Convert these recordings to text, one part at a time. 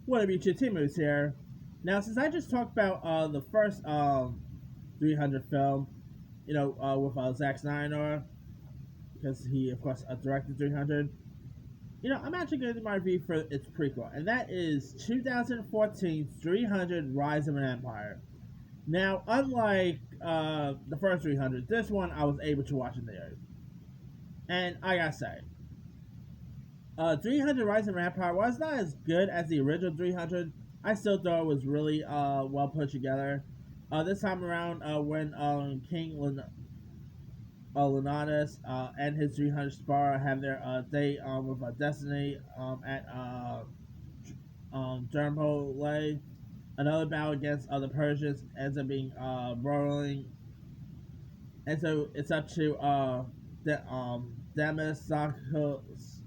What up, YouTube? Timu's here. Now, since I just talked about the first 300 film, with Zack Snyder, because he, of course, directed 300. I'm actually going to do my review for its prequel, and that is 2014's 300 Rise of an Empire. Now, unlike the first 300, this one I was able to watch in theaters. And I gotta say, 300 Rise of an Empire was not as good as the original 300. I still thought it was really well put together. This time around, when King Leonidas and his 300 Spar have their date with Destiny at Dermole, another battle against the Persians ends up being rolling, and so it's up to Demis,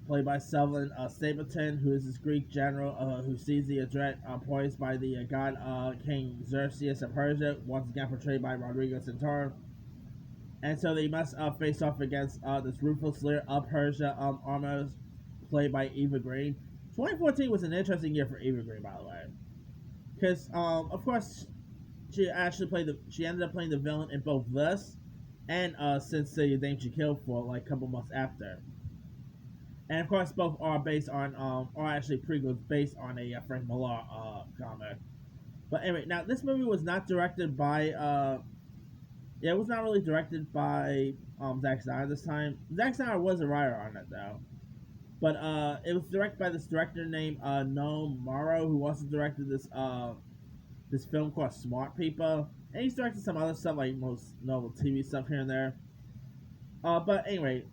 played by Selvin Stapleton, who is this Greek general who sees the threat poised by the god King Xerxes of Persia, once again portrayed by Rodrigo Santoro. And so they must face off against this ruthless leader of Persia, Armos, played by Eva Green. 2014 was an interesting year for Eva Green, by the way, because of course she ended up playing the villain in both this and Since the Dame She Killed for like a couple months after. And of course, both are based on, or actually prequels based on a Frank Miller comic. But anyway, now this movie was not directed by, it was not really directed by Zack Snyder this time. Zack Snyder was a writer on it though, but it was directed by this director named Noam Morrow, who also directed this film called Smart People, and he's directed some other stuff like most novel TV stuff here and there. But anyway,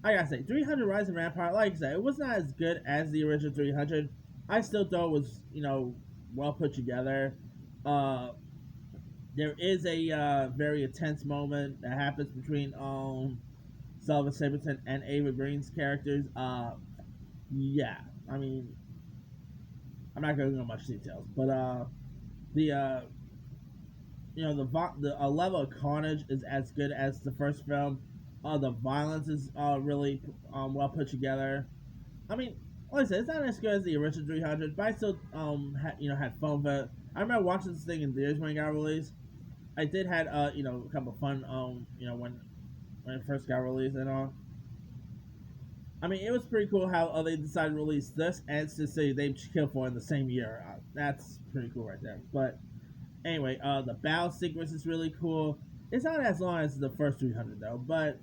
I gotta say, 300 Rise of Empire, like I said, it was not as good as the original 300. I still thought it was, well put together. Uh, there is a very intense moment that happens between Sullivan Stapleton and Ava Green's characters. Yeah, I mean, I'm not going to go into much details, but the the level of carnage is as good as the first film. The violence is really well put together. I mean, like I said, it's not as good as the original 300, but I still had fun with it. I remember watching this thing in theaters when it got released. I did had a couple of fun when it first got released and all. I mean, it was pretty cool how they decided to release this and to say they killed for in the same year. That's pretty cool right there. But anyway, the battle sequence is really cool. It's not as long as the first 300 though, but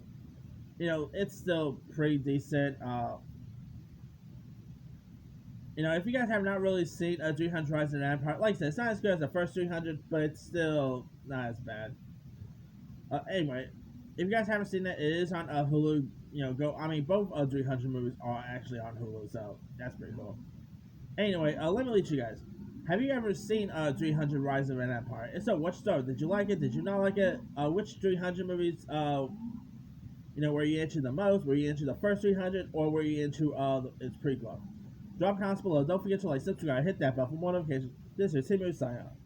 it's still pretty decent. If you guys have not really seen a 300 Rise of the Empire, like I said, it's not as good as the first 300, but it's still not as bad. Anyway, if you guys haven't seen it, it is on Hulu. Go. I mean, both 300 movies are actually on Hulu, so that's pretty cool. Anyway, let me lead you guys. Have you ever seen 300 Rise of an Empire? If so, what story? Did you like it? Did you not like it? Which 300 movies were you into the most? Were you into the first 300, or were you into its prequel? Drop comments below. Don't forget to like, subscribe, hit that bell for more notifications. This is Timu signing off.